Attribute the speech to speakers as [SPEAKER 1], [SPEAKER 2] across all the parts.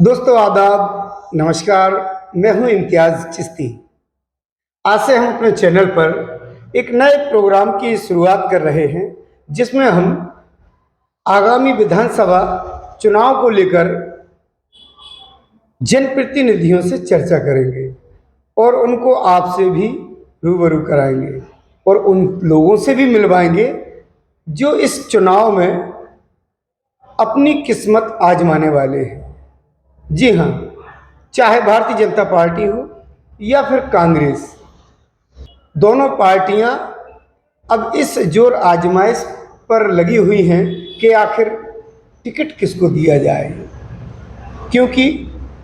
[SPEAKER 1] दोस्तों आदाब नमस्कार। मैं हूं इम्तियाज़ चिश्ती। आज से हम अपने चैनल पर एक नए प्रोग्राम की शुरुआत कर रहे हैं जिसमें हम आगामी विधानसभा चुनाव को लेकर जनप्रतिनिधियों से चर्चा करेंगे और उनको आपसे भी रूबरू कराएंगे और उन लोगों से भी मिलवाएंगे जो इस चुनाव में अपनी किस्मत आजमाने वाले हैं। जी हाँ, चाहे भारतीय जनता पार्टी हो या फिर कांग्रेस, दोनों पार्टियां अब इस जोर आजमाइश पर लगी हुई हैं कि आखिर टिकट किसको दिया जाए, क्योंकि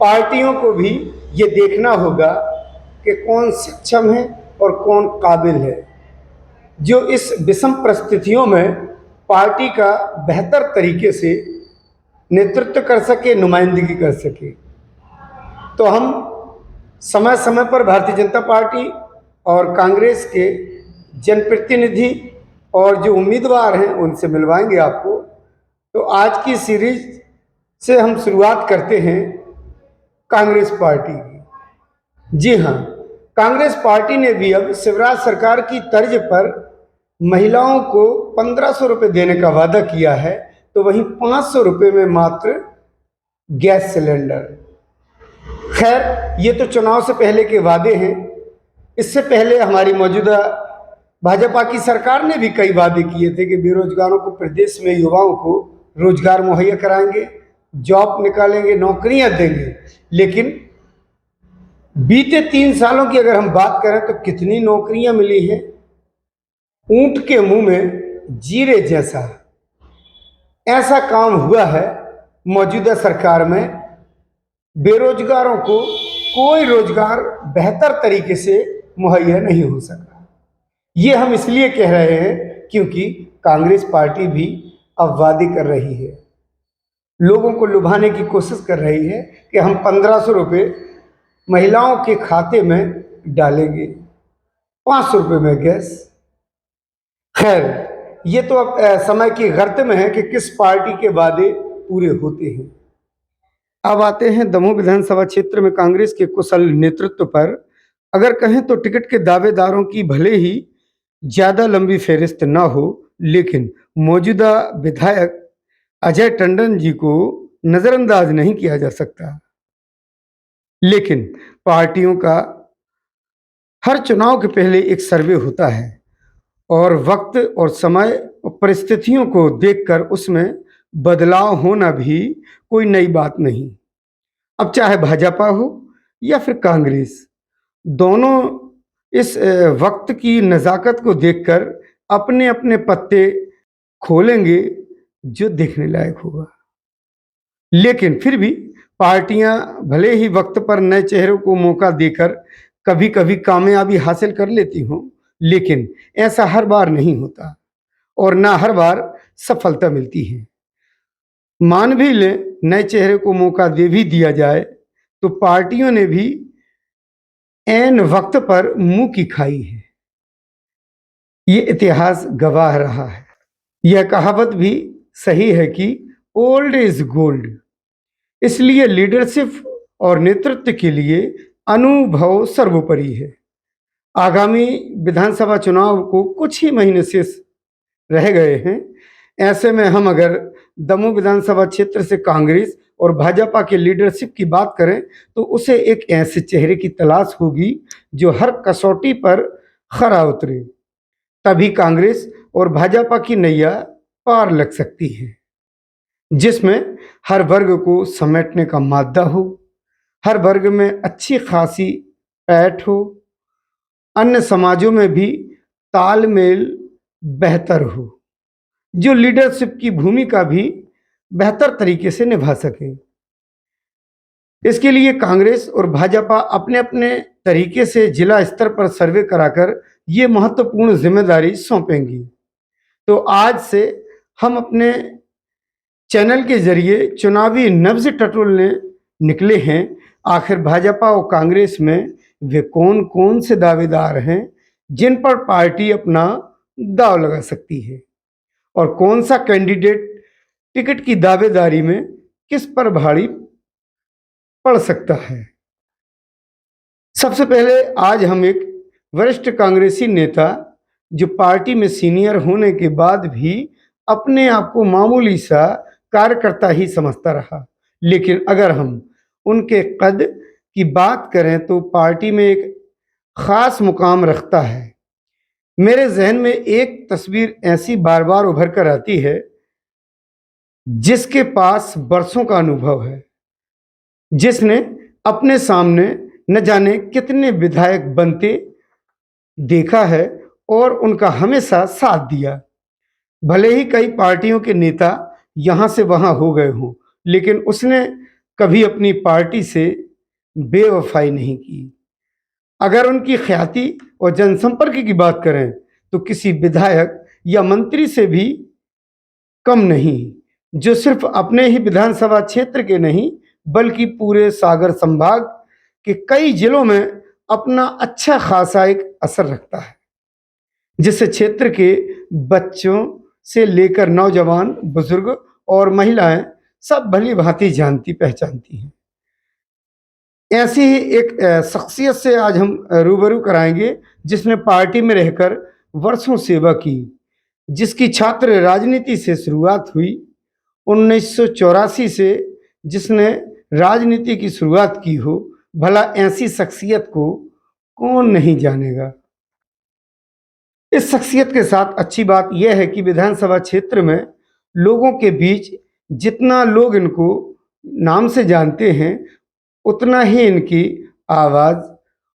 [SPEAKER 1] पार्टियों को भी ये देखना होगा कि कौन सक्षम है और कौन काबिल है जो इस विषम परिस्थितियों में पार्टी का बेहतर तरीके से नेतृत्व कर सके, नुमाइंदगी कर सके। तो हम समय समय पर भारतीय जनता पार्टी और कांग्रेस के जनप्रतिनिधि और जो उम्मीदवार हैं उनसे मिलवाएंगे आपको। तो आज की सीरीज से हम शुरुआत करते हैं कांग्रेस पार्टी की। जी हाँ, कांग्रेस पार्टी ने भी अब शिवराज सरकार की तर्ज पर महिलाओं को 1500 रुपये देने का वादा किया है, तो वहीं 500 रुपये में मात्र गैस सिलेंडर। खैर, ये तो चुनाव से पहले के वादे हैं। इससे पहले हमारी मौजूदा भाजपा की सरकार ने भी कई वादे किए थे कि बेरोजगारों को, प्रदेश में युवाओं को रोजगार मुहैया कराएंगे, जॉब निकालेंगे, नौकरियां देंगे। लेकिन बीते 3 सालों की अगर हम बात करें तो कितनी नौकरियां मिली हैं? ऊंट के मुंह में जीरे जैसा ऐसा काम हुआ है मौजूदा सरकार में। बेरोजगारों को कोई रोजगार बेहतर तरीके से मुहैया नहीं हो सका। ये हम इसलिए कह रहे हैं क्योंकि कांग्रेस पार्टी भी अब वादे कर रही है, लोगों को लुभाने की कोशिश कर रही है कि हम 1500 रुपये महिलाओं के खाते में डालेंगे, 500 रुपये में गैस। खैर, ये तो अब समय की गर्त में है कि किस पार्टी के वादे पूरे होते हैं। अब आते हैं दमोह विधानसभा क्षेत्र में कांग्रेस के कुशल नेतृत्व पर। अगर कहें तो टिकट के दावेदारों की भले ही ज्यादा लंबी फेहरिस्त ना हो, लेकिन मौजूदा विधायक अजय टंडन जी को नजरअंदाज नहीं किया जा सकता। लेकिन पार्टियों का हर चुनाव के पहले एक सर्वे होता है और वक्त और समय और परिस्थितियों को देखकर उसमें बदलाव होना भी कोई नई बात नहीं। अब चाहे भाजपा हो या फिर कांग्रेस, दोनों इस वक्त की नज़ाकत को देखकर अपने अपने पत्ते खोलेंगे जो देखने लायक होगा। लेकिन फिर भी पार्टियां भले ही वक्त पर नए चेहरों को मौका देकर कभी कभी कामयाबी हासिल कर लेती हों, लेकिन ऐसा हर बार नहीं होता और ना हर बार सफलता मिलती है। मान भी लें नए चेहरे को मौका दे भी दिया जाए तो पार्टियों ने भी ऐन वक्त पर मुंह की खाई है। ये इतिहास गवाह रहा है। यह कहावत भी सही है कि ओल्ड इज गोल्ड। इसलिए लीडरशिप और नेतृत्व के लिए अनुभव सर्वोपरि है। आगामी विधानसभा चुनाव को कुछ ही महीने शेष रह गए हैं। ऐसे में हम अगर दमोह विधानसभा क्षेत्र से कांग्रेस और भाजपा के लीडरशिप की बात करें तो उसे एक ऐसे चेहरे की तलाश होगी जो हर कसौटी पर खरा उतरे, तभी कांग्रेस और भाजपा की नैया पार लग सकती है, जिसमें हर वर्ग को समेटने का मादा हो, हर वर्ग में अच्छी खासी पैठ हो, अन्य समाजों में भी तालमेल बेहतर हो, जो लीडरशिप की भूमिका भी बेहतर तरीके से निभा सके। इसके लिए कांग्रेस और भाजपा अपने अपने तरीके से जिला स्तर पर सर्वे कराकर ये महत्वपूर्ण जिम्मेदारी सौंपेंगी। तो आज से हम अपने चैनल के जरिए चुनावी नब्ज टटोलने निकले हैं। आखिर भाजपा और कांग्रेस में वे कौन कौन से दावेदार हैं जिन पर पार्टी अपना दांव लगा सकती है और कौन सा कैंडिडेट टिकट की दावेदारी में किस पर भारी पड़ सकता है। सबसे पहले आज हम एक वरिष्ठ कांग्रेसी नेता जो पार्टी में सीनियर होने के बाद भी अपने आप को मामूली सा कार्यकर्ता ही समझता रहा, लेकिन अगर हम उनके कद की बात करें तो पार्टी में एक खास मुकाम रखता है। मेरे जहन में एक तस्वीर ऐसी बार बार उभर कर आती है जिसके पास बरसों का अनुभव है, जिसने अपने सामने न जाने कितने विधायक बनते देखा है और उनका हमेशा साथ दिया। भले ही कई पार्टियों के नेता यहाँ से वहाँ हो गए हों, लेकिन उसने कभी अपनी पार्टी से बेवफाई नहीं की। अगर उनकी ख्याति और जनसंपर्क की बात करें तो किसी विधायक या मंत्री से भी कम नहीं, जो सिर्फ अपने ही विधानसभा क्षेत्र के नहीं बल्कि पूरे सागर संभाग के कई जिलों में अपना अच्छा खासा एक असर रखता है, जिसे क्षेत्र के बच्चों से लेकर नौजवान, बुजुर्ग और महिलाएं सब भली भांति जानती पहचानती हैं। ऐसी ही एक शख्सियत से आज हम रूबरू कराएंगे जिसने पार्टी में रहकर वर्षों सेवा की, जिसकी छात्र राजनीति से शुरुआत हुई 1984 से, जिसने राजनीति की शुरुआत की हो। भला ऐसी शख्सियत को कौन नहीं जानेगा। इस शख्सियत के साथ अच्छी बात यह है कि विधानसभा क्षेत्र में लोगों के बीच जितना लोग इनको नाम से जानते हैं उतना ही इनकी आवाज़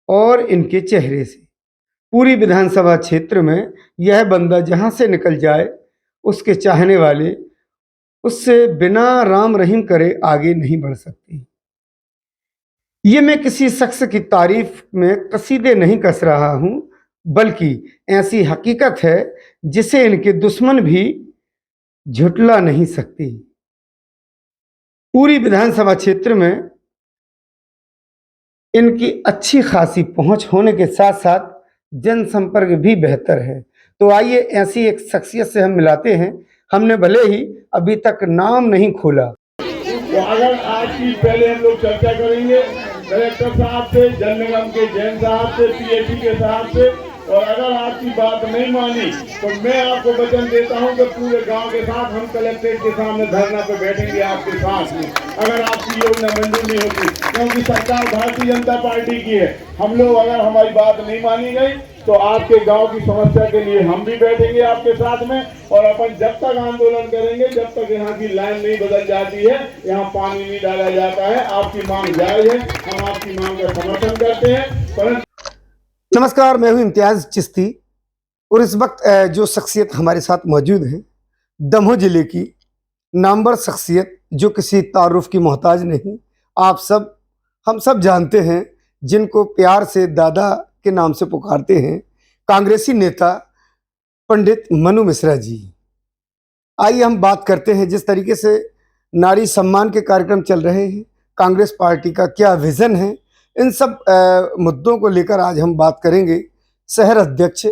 [SPEAKER 1] और इनके चेहरे से। पूरी विधानसभा क्षेत्र में यह बंदा जहां से निकल जाए उसके चाहने वाले उससे बिना राम रहीम करे आगे नहीं बढ़ सकती। ये मैं किसी शख्स की तारीफ में कसीदे नहीं कस रहा हूं, बल्कि ऐसी हकीकत है जिसे इनके दुश्मन भी झुटला नहीं सकती। पूरी विधानसभा क्षेत्र में इनकी अच्छी खासी पहुंच होने के साथ साथ जनसंपर्क भी बेहतर है। तो आइए ऐसी एक शख्सियत से हम मिलाते हैं। हमने भले ही अभी तक नाम नहीं खोला।
[SPEAKER 2] तो अगर आज की पहले हम लोग चर्चा करेंगे कलेक्टर साहब से, जल निगम के जैन साहब से, पीएचई के साहब से, और अगर आपकी बात नहीं मानी तो मैं आपको वचन देता हूं कि पूरे गांव के साथ हम कलेक्ट्रेट के सामने धरना पे बैठेंगे आपके साथ में, अगर आपकी योजना मंजूर नहीं होती, क्योंकि सरकार भारतीय जनता पार्टी की है। हम लोग अगर हमारी बात नहीं मानी गई तो आपके गांव की समस्या के लिए हम भी बैठेंगे आपके साथ में, और अपन जब तक आंदोलन करेंगे, जब तक यहाँ की लाइन नहीं बदल जाती है, यहाँ पानी नहीं डाला जाता है। आपकी मांग जायज है, हम आपकी मांग का समर्थन करते हैं। परंतु
[SPEAKER 1] नमस्कार, मैं हूं इम्तियाज चिश्ती और इस वक्त जो शख्सियत हमारे साथ मौजूद है, दमोह जिले की नामवर शख्सियत जो किसी तारुफ की मोहताज नहीं, आप सब हम सब जानते हैं, जिनको प्यार से दादा के नाम से पुकारते हैं, कांग्रेसी नेता पंडित मनु मिश्रा जी। आइए हम बात करते हैं जिस तरीके से नारी सम्मान के कार्यक्रम चल रहे हैं, कांग्रेस पार्टी का क्या विजन है, इन सब मुद्दों को लेकर आज हम बात करेंगे शहर अध्यक्ष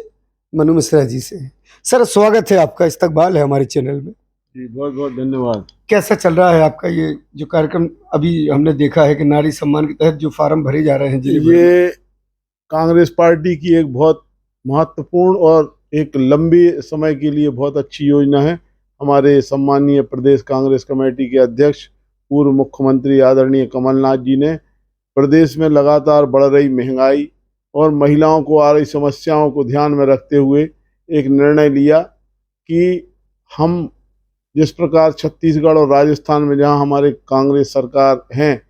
[SPEAKER 1] मनु मिश्रा जी से। सर, स्वागत है आपका, इस्तकबाल है हमारे चैनल में
[SPEAKER 2] जी। बहुत बहुत धन्यवाद।
[SPEAKER 1] कैसा चल रहा है आपका ये जो कार्यक्रम? अभी हमने देखा है कि नारी सम्मान के तहत जो फार्म भरे जा रहे हैं,
[SPEAKER 2] ये कांग्रेस पार्टी की एक बहुत महत्वपूर्ण और एक लंबी समय के लिए बहुत अच्छी योजना है। हमारे सम्मानीय प्रदेश कांग्रेस कमेटी के अध्यक्ष पूर्व मुख्यमंत्री आदरणीय कमलनाथ जी ने प्रदेश में लगातार बढ़ रही महंगाई और महिलाओं को आ रही समस्याओं को ध्यान में रखते हुए एक निर्णय लिया कि हम जिस प्रकार छत्तीसगढ़ और राजस्थान में जहां हमारे कांग्रेस सरकार हैं,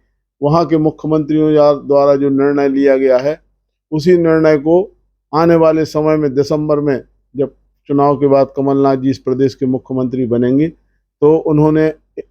[SPEAKER 2] वहां के मुख्यमंत्रियों द्वारा जो निर्णय लिया गया है, उसी निर्णय को आने वाले समय में दिसंबर में जब चुनाव के बाद कमलनाथ जी इस प्रदेश के मुख्यमंत्री बनेंगे तो उन्होंने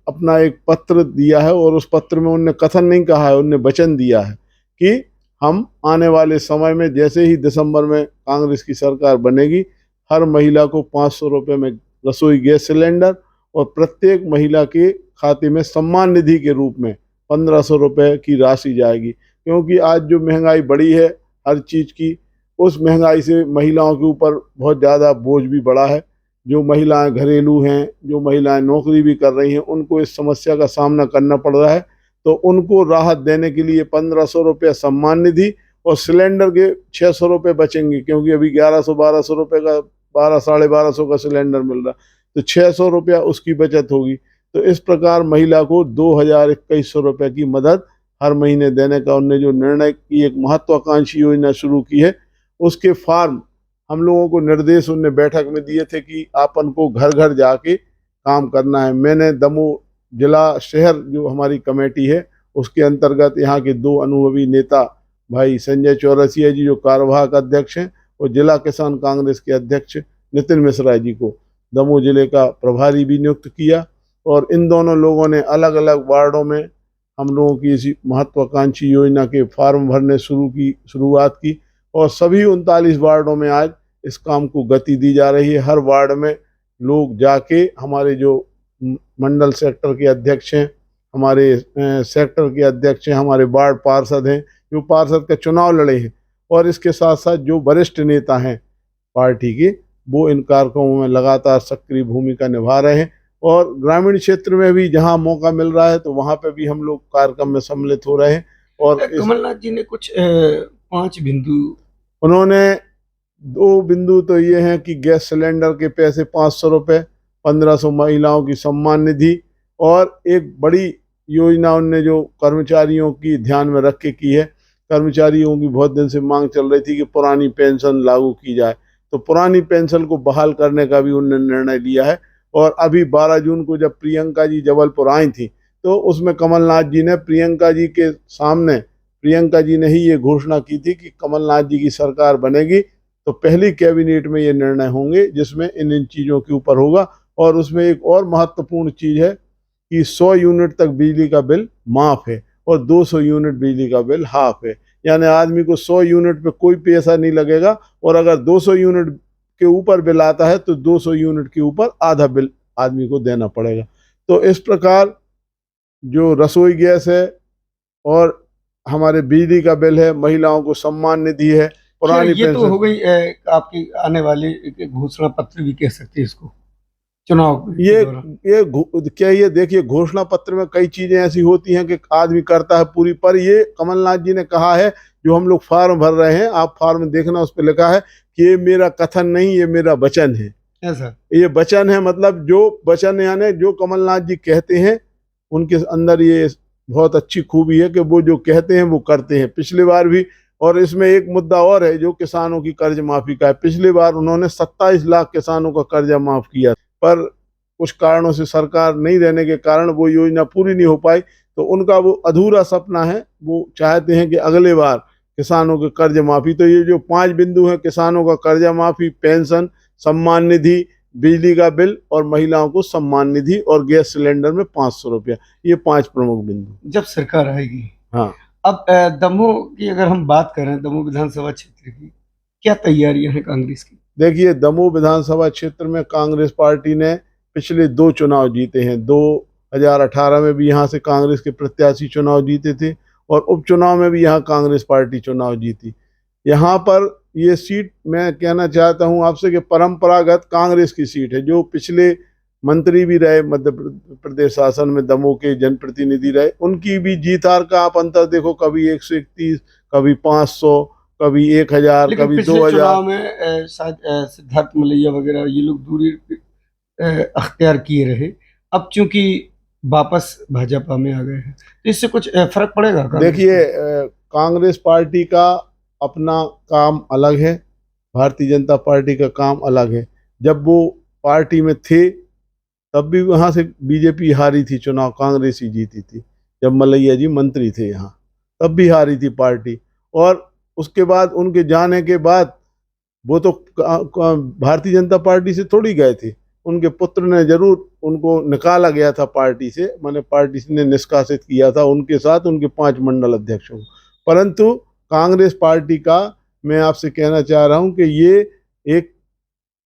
[SPEAKER 2] अपना एक पत्र दिया है, और उस पत्र में उन्होंने कथन नहीं कहा है, उन्होंने वचन दिया है कि हम आने वाले समय में जैसे ही दिसंबर में कांग्रेस की सरकार बनेगी, हर महिला को 500 रुपये में रसोई गैस सिलेंडर और प्रत्येक महिला के खाते में सम्मान निधि के रूप में 1500 रुपये की राशि जाएगी। क्योंकि आज जो महंगाई बढ़ी है हर चीज़ की, उस महंगाई से महिलाओं के ऊपर बहुत ज़्यादा बोझ भी बढ़ा है। जो महिलाएं घरेलू हैं, जो महिलाएं नौकरी भी कर रही हैं, उनको इस समस्या का सामना करना पड़ रहा है। तो उनको राहत देने के लिए 1500 रुपये सम्मान निधि और सिलेंडर के 600 रुपये बचेंगे, क्योंकि अभी 1100-1200 रुपये का 1200-1250 का सिलेंडर मिल रहा, तो 600 रुपया उसकी बचत होगी। तो इस प्रकार महिला को 2100 रुपये की मदद हर महीने देने का उनने जो निर्णय की एक महत्वाकांक्षी योजना शुरू की है, उसके फॉर्म हम लोगों को निर्देश उनने बैठक में दिए थे कि आपन को घर घर जाके काम करना है। मैंने दमोह जिला शहर जो हमारी कमेटी है उसके अंतर्गत यहाँ के 2 अनुभवी नेता भाई संजय चौरसिया जी जो कार्यवाहक अध्यक्ष हैं और जिला किसान कांग्रेस के अध्यक्ष नितिन मिश्रा जी को दमोह जिले का प्रभारी भी नियुक्त किया। और इन दोनों लोगों ने अलग अलग वार्डों में हम लोगों की इसी महत्वाकांक्षी योजना के फॉर्म भरने शुरुआत की और सभी 39 वार्डों में आज इस काम को गति दी जा रही है। हर वार्ड में लोग जाके हमारे जो मंडल सेक्टर के अध्यक्ष हैं, हमारे सेक्टर के अध्यक्ष हैं, हमारे वार्ड पार्षद हैं जो पार्षद का चुनाव लड़े हैं और इसके साथ साथ जो वरिष्ठ नेता हैं पार्टी के, वो इन कार्यक्रमों में लगातार सक्रिय भूमिका निभा रहे हैं। और ग्रामीण क्षेत्र में भी जहां मौका मिल रहा है तो वहां पे भी हम लोग कार्यक्रम में सम्मिलित हो रहे हैं। और
[SPEAKER 1] कमलनाथ जी ने कुछ 5 बिंदु,
[SPEAKER 2] उन्होंने 2 बिंदु तो ये हैं कि गैस सिलेंडर के पैसे 500 रुपये, 1500 महिलाओं की सम्मान निधि और एक बड़ी योजना उनने जो कर्मचारियों की ध्यान में रख के की है। कर्मचारियों की बहुत दिन से मांग चल रही थी कि पुरानी पेंशन लागू की जाए, तो पुरानी पेंशन को बहाल करने का भी उन्होंने निर्णय लिया है। और अभी 12 जून को जब प्रियंका जी जबलपुर आई थी तो उसमें कमलनाथ जी ने प्रियंका जी के सामने, प्रियंका जी ने ही ये घोषणा की थी कि कमलनाथ जी की सरकार बनेगी तो पहली कैबिनेट में ये निर्णय होंगे जिसमें इन चीज़ों के ऊपर होगा। और उसमें एक और महत्वपूर्ण चीज़ है कि 100 यूनिट तक बिजली का बिल माफ़ है और 200 यूनिट बिजली का बिल हाफ है, यानी आदमी को 100 यूनिट पे कोई पैसा नहीं लगेगा और अगर 200 यूनिट के ऊपर बिल आता है तो 200 यूनिट के ऊपर आधा बिल आदमी को देना पड़ेगा। तो इस प्रकार जो रसोई गैस है और हमारे बिजली का बिल है, महिलाओं को सम्मान निधि है, पुरानी
[SPEAKER 1] ये तो हो गई आपकी आने वाली घोषणा पत्र भी कह सकते हैं इसको चुनाव
[SPEAKER 2] ये देखिए घोषणा पत्र में कई चीजें ऐसी होती हैं कि आदमी करता है पूरी, पर ये कमलनाथ जी ने कहा है जो हम लोग फॉर्म भर रहे हैं, आप फॉर्म देखना, उस पर लिखा है कि ये मेरा कथन नहीं, ये मेरा वचन है।
[SPEAKER 1] ऐसा
[SPEAKER 2] ये वचन है, मतलब जो वचन यानी जो कमलनाथ जी कहते हैं उनके अंदर ये बहुत अच्छी खूबी है कि वो जो कहते हैं वो करते हैं। पिछली बार भी, और इसमें एक मुद्दा और है जो किसानों की कर्ज माफी का है। पिछली बार उन्होंने 27 लाख किसानों का कर्जा माफ किया, पर कुछ कारणों से सरकार नहीं रहने के कारण वो योजना पूरी नहीं हो पाई, तो उनका वो अधूरा सपना है, वो चाहते हैं कि अगले बार किसानों के कर्ज माफी। तो ये जो 5 बिंदु हैं, किसानों का कर्जा माफी, पेंशन, सम्मान निधि, बिजली का बिल और महिलाओं को सम्मान निधि और गैस सिलेंडर में 500 रुपया, ये 5 प्रमुख बिंदु
[SPEAKER 1] जब सरकार आएगी।
[SPEAKER 2] हाँ,
[SPEAKER 1] अब दमोह की अगर हम बात करें, दमोह विधानसभा क्षेत्र की क्या तैयारियां हैं कांग्रेस की?
[SPEAKER 2] देखिए दमोह विधानसभा क्षेत्र में कांग्रेस पार्टी ने पिछले 2 चुनाव जीते हैं। 2018 में भी यहाँ से कांग्रेस के प्रत्याशी चुनाव जीते थे और उपचुनाव में भी यहाँ कांग्रेस पार्टी चुनाव जीती। यहाँ पर ये सीट मैं कहना चाहता हूँ आपसे कि परंपरागत कांग्रेस की सीट है। जो पिछले मंत्री भी रहे मध्य प्रदेश शासन में, दमोह के जनप्रतिनिधि रहे, उनकी भी जीत हार का आप अंतर देखो, कभी 131, कभी 500, कभी 1000, कभी 2000।
[SPEAKER 1] चुनाव में शायद सिद्धार्थ मलैया वगैरह ये लोग दूरी अख्तियार किए रहे, अब चूंकि वापस भाजपा में आ गए हैं, तो इससे कुछ फर्क पड़ेगा?
[SPEAKER 2] देखिए कांग्रेस पार्टी का अपना काम अलग है, भारतीय जनता पार्टी का काम अलग है। जब वो पार्टी में थे तब भी वहाँ से बीजेपी हारी थी चुनाव, कांग्रेस ही जीती थी। जब मलैया जी मंत्री थे यहाँ तब भी हारी थी पार्टी, और उसके बाद उनके जाने के बाद वो तो भारतीय जनता पार्टी से थोड़ी गए थे, उनके पुत्र ने जरूर उनको निकाला गया था पार्टी से, मैंने पार्टी ने निष्कासित किया था उनके साथ उनके 5 मंडल अध्यक्षों को। परंतु कांग्रेस पार्टी का मैं आपसे कहना चाह रहा हूं कि ये एक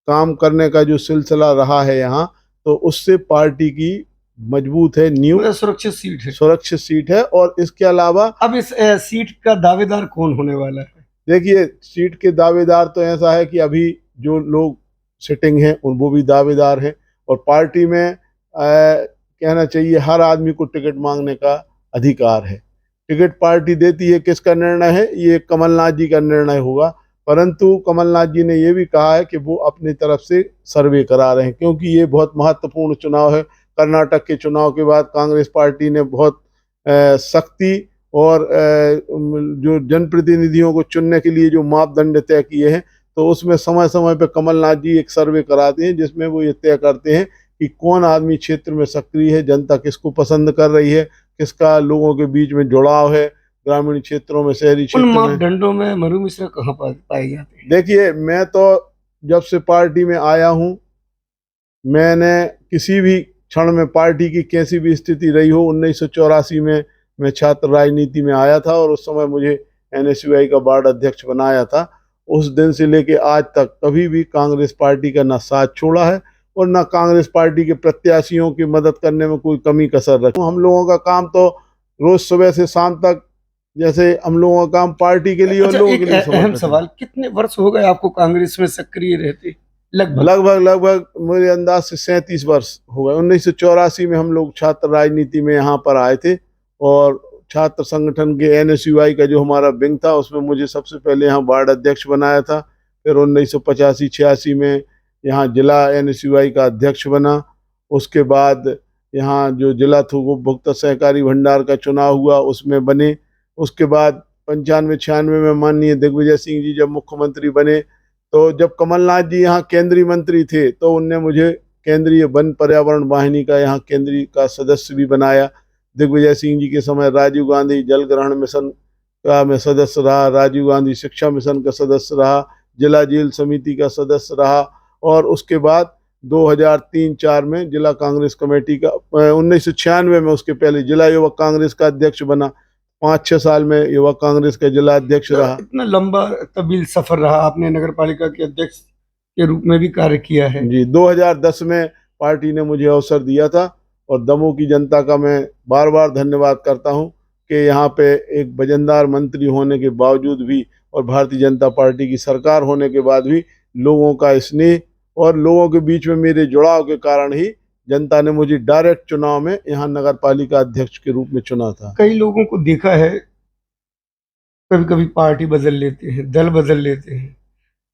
[SPEAKER 2] काम करने का जो सिलसिला रहा है यहाँ, तो उससे पार्टी की मजबूत है, न्यू सुरक्षित सीट है। और इसके अलावा अब
[SPEAKER 1] इस सीट का दावेदार कौन होने वाला है?
[SPEAKER 2] देखिए सीट के दावेदार तो ऐसा है कि अभी जो लोग सिटिंग हैं वो भी दावेदार हैं, और पार्टी में कहना चाहिए हर आदमी को टिकट मांगने का अधिकार है। टिकट पार्टी देती है, किसका निर्णय है? ये कमलनाथ जी का निर्णय होगा। परंतु कमलनाथ जी ने ये भी कहा है कि वो अपनी तरफ से सर्वे करा रहे हैं, क्योंकि ये बहुत महत्वपूर्ण चुनाव है। कर्नाटक के चुनाव के बाद कांग्रेस पार्टी ने बहुत सख्ती और जो जनप्रतिनिधियों को चुनने के लिए जो मापदंड तय किए हैं, तो उसमें समय समय पर कमलनाथ जी एक सर्वे कराते हैं, जिसमें वो ये तय करते हैं कि कौन आदमी क्षेत्र में सक्रिय है, जनता किसको पसंद कर रही है, किसका लोगों के बीच में जुड़ाव है, ग्रामीण क्षेत्रों में, शहरी
[SPEAKER 1] उन
[SPEAKER 2] क्षेत्र में।
[SPEAKER 1] मापदंडों में मरु मिश्रा कहाँ पाए जाते हैं?
[SPEAKER 2] देखिए, मैं तो जब से पार्टी में आया हूँ, मैंने किसी भी क्षण में पार्टी की कैसी भी स्थिति रही हो, 1984 में मैं छात्र राजनीति में आया था और उस समय मुझे एनएसयूआई का वार्ड अध्यक्ष बनाया था। उस दिन से लेके आज तक कभी भी कांग्रेस पार्टी का ना साथ छोड़ा है और ना कांग्रेस पार्टी के प्रत्याशियों की मदद करने में कोई कमी कसर रखी। हम लोगों का काम तो रोज सुबह से शाम तक, जैसे हम लोगों का काम पार्टी के लिए और
[SPEAKER 1] अच्छा,
[SPEAKER 2] लोगों
[SPEAKER 1] एक
[SPEAKER 2] के लिए
[SPEAKER 1] अहम
[SPEAKER 2] समर्पित है।
[SPEAKER 1] सवाल, कितने वर्ष हो गए आपको कांग्रेस में सक्रिय रहते? लगभग
[SPEAKER 2] लगभग मेरे अंदाज से 37 वर्ष हो गए। 1984 में हम लोग छात्र राजनीति में यहाँ पर आए थे और छात्र संगठन के एनएसयूआई का जो हमारा विंग था, उसमें मुझे सबसे पहले यहाँ वार्ड अध्यक्ष बनाया था। फिर 1985-86 में यहाँ जिला एनएसयूआई का अध्यक्ष बना। उसके बाद यहाँ जो जिला थोक उपभोक्ता सहकारी भंडार का चुनाव हुआ, उसमें बने। उसके बाद 95-96 में माननीय दिग्विजय सिंह जी जब मुख्यमंत्री बने, तो जब कमलनाथ जी यहाँ केंद्रीय मंत्री थे, तो उनने मुझे केंद्रीय वन पर्यावरण वाहिनी का यहाँ केंद्रीय का सदस्य भी बनाया। दिग्विजय सिंह जी के समय राजीव गांधी जल ग्रहण मिशन का मैं सदस्य रहा, राजीव गांधी शिक्षा मिशन का सदस्य रहा, जिला जेल समिति का सदस्य रहा और उसके बाद 2003-04 में जिला कांग्रेस कमेटी का, 1996 में उसके पहले जिला युवक कांग्रेस का अध्यक्ष बना। 5-6 साल में युवा कांग्रेस का जिला अध्यक्ष रहा।
[SPEAKER 1] इतना लंबा तवील सफर रहा, आपने नगर पालिका के अध्यक्ष के रूप में भी कार्य किया है।
[SPEAKER 2] जी, 2010 में पार्टी ने मुझे अवसर दिया था और दमोह की जनता का मैं बार बार धन्यवाद करता हूं कि यहाँ पे एक वजनदार मंत्री होने के बावजूद भी और भारतीय जनता पार्टी की सरकार होने के बाद भी लोगों का स्नेह और लोगों के बीच में मेरे जुड़ाव के कारण ही जनता ने मुझे डायरेक्ट चुनाव में यहाँ नगर पालिका अध्यक्ष के रूप में चुना था।
[SPEAKER 1] कई लोगों को देखा है, कभी कभी पार्टी बदल लेते हैं, दल बदल लेते हैं,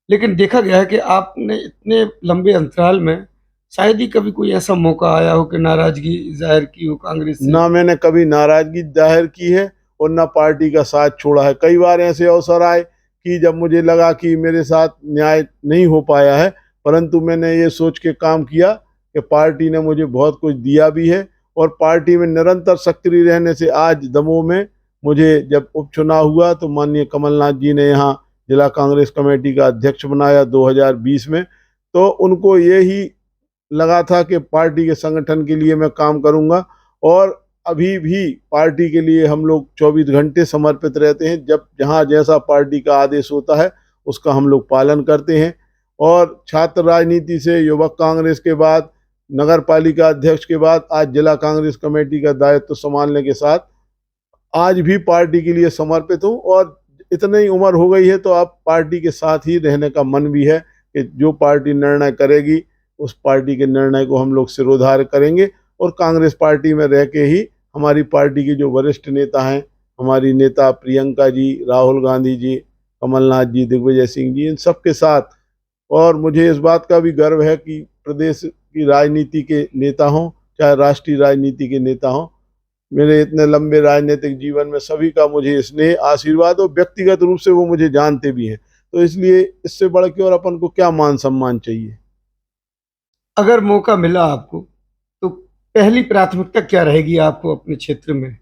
[SPEAKER 1] लेकिन देखा गया है कि आपने इतने लंबे अंतराल में शायद ही कभी कोई ऐसा मौका आया हो कि नाराजगी जाहिर की हो कांग्रेस से।
[SPEAKER 2] ना मैंने कभी नाराजगी जाहिर की है और ना पार्टी का साथ छोड़ा है। कई बार ऐसे अवसर आए कि जब मुझे लगा कि मेरे साथ न्याय नहीं हो पाया है, परंतु मैंने ये सोच के काम किया कि पार्टी ने मुझे बहुत कुछ दिया भी है और पार्टी में निरंतर सक्रिय रहने से आज दमोह में मुझे जब उपचुनाव हुआ तो माननीय कमलनाथ जी ने यहाँ जिला कांग्रेस कमेटी का अध्यक्ष बनाया 2020 में। तो उनको ये ही लगा था कि पार्टी के संगठन के लिए मैं काम करूंगा और अभी भी पार्टी के लिए हम लोग 24 घंटे समर्पित रहते हैं। जब जहाँ जैसा पार्टी का आदेश होता है उसका हम लोग पालन करते हैं और छात्र राजनीति से युवक कांग्रेस के बाद, नगर पालिका अध्यक्ष के बाद आज जिला कांग्रेस कमेटी का दायित्व संभालने के साथ आज भी पार्टी के लिए समर्पित हूँ। और इतनी ही उम्र हो गई है तो अब पार्टी के साथ ही रहने का मन भी है कि जो पार्टी निर्णय करेगी उस पार्टी के निर्णय को हम लोग सिरोधार्य करेंगे और कांग्रेस पार्टी में रह के ही हमारी पार्टी के जो वरिष्ठ नेता हैं, हमारी नेता प्रियंका जी, राहुल गांधी जी, कमलनाथ जी, दिग्विजय सिंह जी, इन सब के साथ। और मुझे इस बात का भी गर्व है कि प्रदेश की राजनीति के नेता हों चाहे राष्ट्रीय राजनीति के नेता हों, मेरे इतने लंबे राजनीतिक जीवन में सभी का मुझे स्नेह, आशीर्वाद और व्यक्तिगत रूप से वो मुझे जानते भी हैं। तो इसलिए इससे बढ़ के और अपन को क्या मान सम्मान चाहिए।
[SPEAKER 1] अगर मौका मिला आपको तो पहली प्राथमिकता क्या रहेगी आपको अपने क्षेत्र में?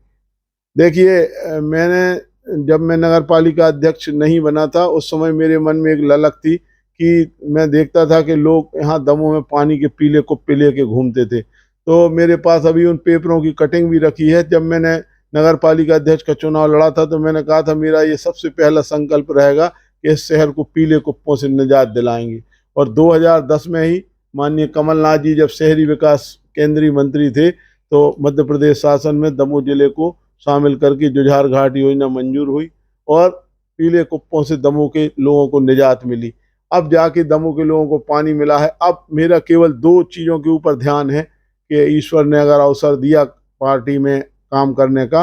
[SPEAKER 2] देखिए, जब मैं नगर पालिका अध्यक्ष नहीं बना था उस समय मेरे मन में एक ललक थी कि मैं देखता था कि लोग यहाँ दमोह में पानी के पीले कुप्पे लेके घूमते थे। तो मेरे पास अभी उन पेपरों की कटिंग भी रखी है। जब मैंने नगर पालिका अध्यक्ष का चुनाव लड़ा था तो मैंने कहा था मेरा ये सबसे पहला संकल्प रहेगा कि इस शहर को पीले कुप्पों से निजात दिलाएंगे। और 2010 में ही माननीय कमलनाथ जी जब शहरी विकास केंद्रीय मंत्री थे तो मध्य प्रदेश शासन में दमोह जिले को शामिल करके जुझार घाट योजना मंजूर हुई और पीले कुप्पों से दमोह के लोगों को निजात मिली। अब जाके दमोह के लोगों को पानी मिला है। अब मेरा केवल 2 चीज़ों के ऊपर ध्यान है कि ईश्वर ने अगर अवसर दिया पार्टी में काम करने का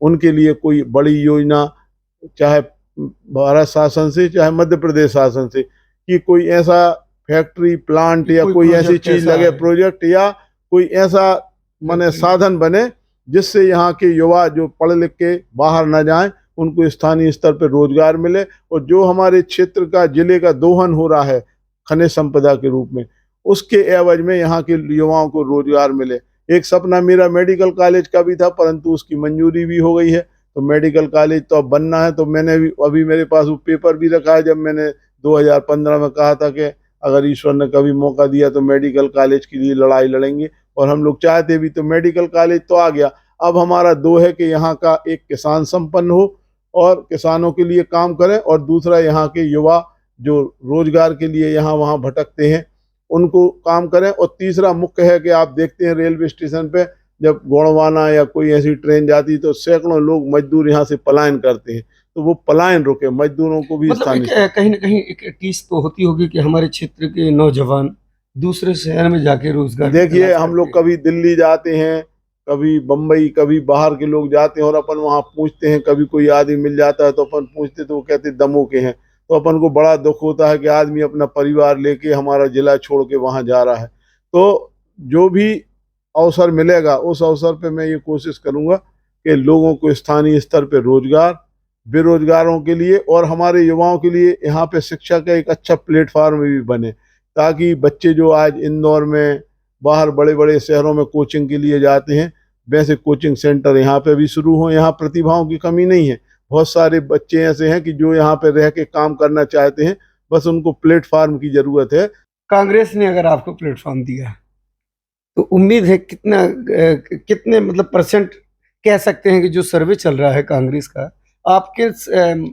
[SPEAKER 2] उनके लिए कोई बड़ी योजना, चाहे भारत शासन से चाहे मध्य प्रदेश शासन से, कि कोई ऐसा फैक्ट्री प्लांट या कोई ऐसी चीज लगे, प्रोजेक्ट या कोई ऐसा माने साधन बने जिससे यहाँ के युवा जो पढ़ लिख के बाहर न जाएं, उनको स्थानीय स्तर पर रोजगार मिले। और जो हमारे क्षेत्र का जिले का दोहन हो रहा है खनिज संपदा के रूप में, उसके एवज में यहाँ के युवाओं को रोजगार मिले। एक सपना मेरा मेडिकल कॉलेज का भी था, परंतु उसकी मंजूरी भी हो गई है, तो मेडिकल कॉलेज तो अब बनना है। तो मैंने भी अभी मेरे पास वो पेपर भी रखा है, जब मैंने 2015 में कहा था कि अगर ईश्वर ने कभी मौका दिया तो मेडिकल कॉलेज के लिए लड़ाई लड़ेंगे, और हम लोग चाहते भी। तो मेडिकल कॉलेज तो आ गया, अब हमारा दो है कि यहाँ का एक किसान संपन्न हो और किसानों के लिए काम करें, और दूसरा यहाँ के युवा जो रोजगार के लिए यहाँ वहाँ भटकते हैं उनको काम करें। और तीसरा मुख्य है कि आप देखते हैं रेलवे स्टेशन पे जब गोंडवाना या कोई ऐसी ट्रेन जाती तो सैकड़ों लोग मजदूर यहाँ से पलायन करते हैं, तो वो पलायन रुके, मजदूरों को भी
[SPEAKER 1] मतलब कहीं ना कहीं एक टीस तो होती होगी कि हमारे क्षेत्र के नौजवान दूसरे शहर में जाके रोजगार।
[SPEAKER 2] देखिए, हम लोग कभी दिल्ली जाते हैं, कभी बम्बई, कभी बाहर के लोग जाते हैं, और अपन वहाँ पूछते हैं, कभी कोई आदमी मिल जाता है तो अपन पूछते तो वो कहते दमों के हैं। तो अपन को बड़ा दुख होता है कि आदमी अपना परिवार लेके हमारा जिला छोड़ के वहाँ जा रहा है। तो जो भी अवसर मिलेगा उस अवसर पे मैं ये कोशिश करूँगा कि लोगों को स्थानीय स्तर पे रोजगार, बेरोजगारों के लिए और हमारे युवाओं के लिए यहाँ पे शिक्षा का एक अच्छा प्लेटफॉर्म भी बने, ताकि बच्चे जो आज इंदौर में, बाहर बड़े बड़े शहरों में कोचिंग के लिए जाते हैं, वैसे कोचिंग सेंटर यहाँ पे भी शुरू हों। यहाँ प्रतिभाओं की कमी नहीं है, बहुत सारे बच्चे ऐसे हैं कि जो यहाँ पे रह के काम करना चाहते हैं, बस उनको प्लेटफॉर्म की जरूरत है।
[SPEAKER 1] कांग्रेस ने अगर आपको प्लेटफॉर्म दिया तो उम्मीद है कितने मतलब परसेंट कह सकते हैं कि जो सर्वे चल रहा है कांग्रेस का, आप किस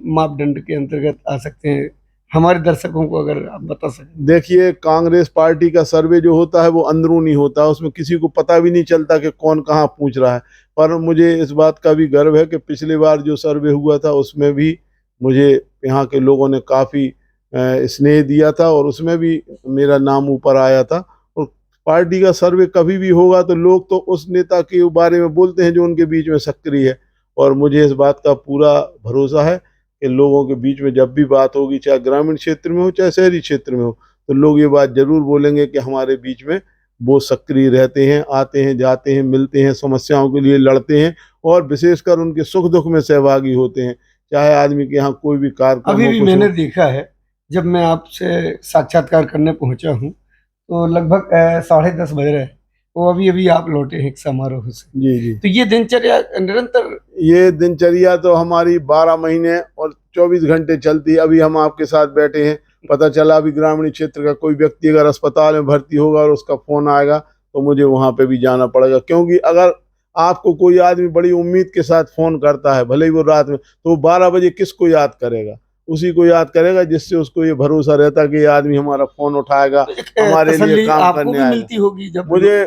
[SPEAKER 1] मापदंड के अंतर्गत आ सकते हैं, हमारे दर्शकों को अगर आप बता सकें।
[SPEAKER 2] देखिए, कांग्रेस पार्टी का सर्वे जो होता है वो अंदरूनी होता है, उसमें किसी को पता भी नहीं चलता कि कौन कहाँ पूछ रहा है। पर मुझे इस बात का भी गर्व है कि पिछली बार जो सर्वे हुआ था उसमें भी मुझे यहाँ के लोगों ने काफ़ी स्नेह दिया था, और उसमें भी मेरा नाम ऊपर आया था। और पार्टी का सर्वे कभी भी होगा तो लोग तो उस नेता के बारे में बोलते हैं जो उनके बीच में सक्रिय है, और मुझे इस बात का पूरा भरोसा है कि लोगों के बीच में जब भी बात होगी, चाहे ग्रामीण क्षेत्र में हो चाहे शहरी क्षेत्र में हो, तो लोग ये बात जरूर बोलेंगे कि हमारे बीच में वो सक्रिय रहते हैं, आते हैं, जाते हैं, मिलते हैं, समस्याओं के लिए लड़ते हैं, और विशेषकर उनके सुख दुख में सहभागी होते हैं। चाहे आदमी के यहाँ कोई भी कार्यक्रम
[SPEAKER 1] अभी भी मैंने देखा है, जब मैं आपसे साक्षात्कार करने पहुंचा हूं तो लगभग 10:30 बज रहे हैं, वो अभी अभी आप लौटे हैं एक समारोह से।
[SPEAKER 2] जी जी।
[SPEAKER 1] तो ये दिनचर्या निरंतर,
[SPEAKER 2] ये दिनचर्या तो हमारी 12 महीने और 24 घंटे चलती है। अभी हम आपके साथ बैठे हैं, पता चला अभी ग्रामीण क्षेत्र का कोई व्यक्ति अगर अस्पताल में भर्ती होगा और उसका फोन आएगा तो मुझे वहां पे भी जाना पड़ेगा, क्योंकि अगर आपको कोई आदमी बड़ी उम्मीद के साथ फोन करता है, भले ही वो रात में, तो वो 12 बजे किसको याद करेगा? उसी को याद करेगा जिससे उसको ये भरोसा रहता है कि ये आदमी हमारा फोन उठाएगा, हमारे लिए काम करने आएगा।
[SPEAKER 1] मिलती होगी जब
[SPEAKER 2] मुझे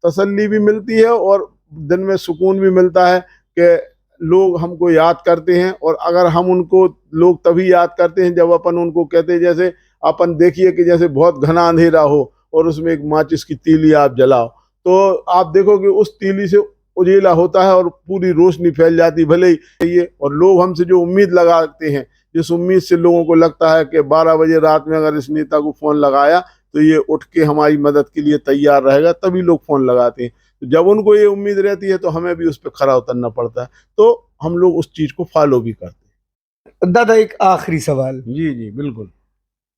[SPEAKER 2] तसल्ली भी मिलती है और दिन में सुकून भी मिलता है कि लोग हमको याद करते हैं। और अगर हम उनको, लोग तभी याद करते हैं जब अपन उनको कहते हैं, जैसे अपन देखिए कि जैसे बहुत घना अंधेरा हो और उसमें एक माचिस की तीली आप जलाओ, तो आप देखोगे उस तीली से उजेला होता है और पूरी रोशनी फैल जाती, भले ही ये। और लोग हमसे जो उम्मीद लगाते हैं, जिस उम्मीद से लोगों को लगता है कि 12 बजे रात में अगर इस नेता को फोन लगाया तो ये उठ के हमारी मदद के लिए तैयार रहेगा, तभी लोग फोन लगाते हैं। तो जब उनको ये उम्मीद रहती है तो हमें भी उस पर खरा उतरना पड़ता है, तो हम लोग उस चीज को फॉलो भी करते हैं।
[SPEAKER 1] दादा, एक आखिरी सवाल।
[SPEAKER 2] जी जी बिल्कुल।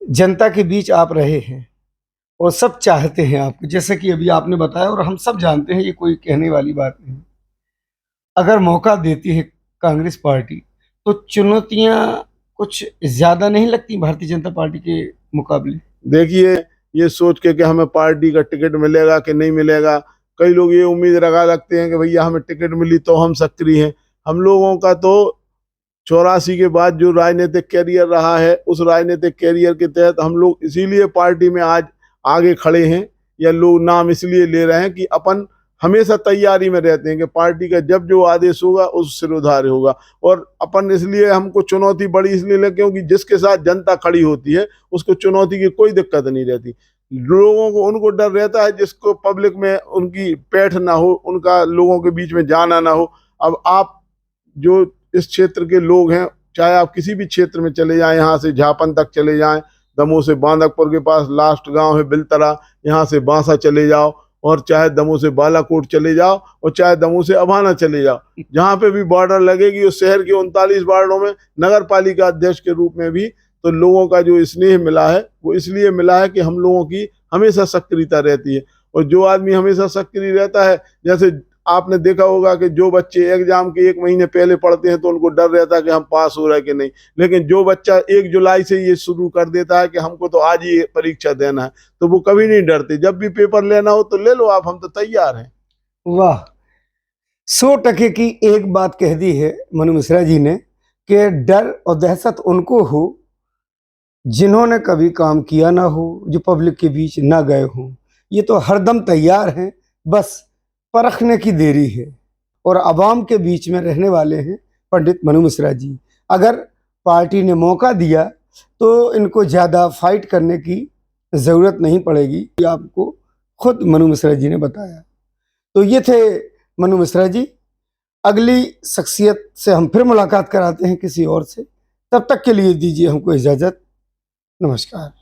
[SPEAKER 1] जनता के बीच आप रहे हैं और सब चाहते हैं आपको, जैसे कि अभी आपने बताया, और हम सब जानते हैं, ये कोई कहने वाली बात नहीं। अगर मौका देती है कांग्रेस पार्टी तो चुनौतियां कुछ ज्यादा नहीं लगती भारतीय जनता पार्टी के मुकाबले?
[SPEAKER 2] देखिए, ये सोच के कि हमें पार्टी का टिकट मिलेगा कि नहीं मिलेगा, कई लोग ये उम्मीद लगा लगते हैं कि भैया हमें टिकट मिली तो हम सक्रिय हैं। हम लोगों का तो 84 के बाद जो राजनीतिक कैरियर रहा है, उस राजनीतिक कैरियर के तहत हम लोग इसीलिए पार्टी में आज आगे खड़े हैं, या लोग नाम इसलिए ले रहे हैं कि अपन हमेशा तैयारी में रहते हैं कि पार्टी का जब जो आदेश होगा उस सिरोधार्य होगा। और अपन इसलिए, हमको चुनौती बड़ी इसलिए लगे क्योंकि जिसके साथ जनता खड़ी होती है उसको चुनौती की कोई दिक्कत नहीं रहती। लोगों को, उनको डर रहता है जिसको पब्लिक में उनकी पैठ ना हो, उनका लोगों के बीच में जाना ना हो। अब आप जो इस क्षेत्र के लोग हैं, चाहे आप किसी भी क्षेत्र में चले जाएं, यहाँ से झापन तक चले जाएं, दमोह से बांदकपुर के पास लास्ट गांव है बिलतरा, यहाँ से बांसा चले जाओ, और चाहे दमोह से बालाकोट चले जाओ, और चाहे दमोह से अभाना चले जाओ, जहाँ पे भी बॉर्डर लगेगी उस शहर के 39 वार्डों में नगर पालिका अध्यक्ष के रूप में भी तो लोगों का जो स्नेह मिला है वो इसलिए मिला है कि हम लोगों की हमेशा सक्रियता रहती है। और जो आदमी हमेशा सक्रिय रहता है, जैसे आपने देखा होगा कि जो बच्चे एग्जाम के 1 महीने पहले पढ़ते हैं तो उनको डर रहता है कि हम पास हो रहे कि नहीं, लेकिन जो बच्चा 1 जुलाई से ये शुरू कर देता है कि हमको तो आज ही परीक्षा देना है, तो वो कभी नहीं डरते। जब भी पेपर लेना हो तो ले लो आप, हम तो तैयार हैं।
[SPEAKER 1] वाह, 100% की एक बात कह दी है मनु मिश्रा जी ने कि डर और दहशत उनको हो जिन्होंने कभी काम किया ना हो, जो पब्लिक के बीच ना गए हों। ये तो हरदम तैयार हैं, बस परखने की देरी है। और आवाम के बीच में रहने वाले हैं पंडित मनु मिश्रा जी। अगर पार्टी ने मौका दिया तो इनको ज़्यादा फाइट करने की ज़रूरत नहीं पड़ेगी, ये आपको खुद मनु मिश्रा जी ने बताया। तो ये थे मनु मिश्रा जी। अगली शख्सियत से हम फिर मुलाकात कराते हैं किसी और से। तब तक के लिए दीजिए हमको इजाज़त। नमस्कार।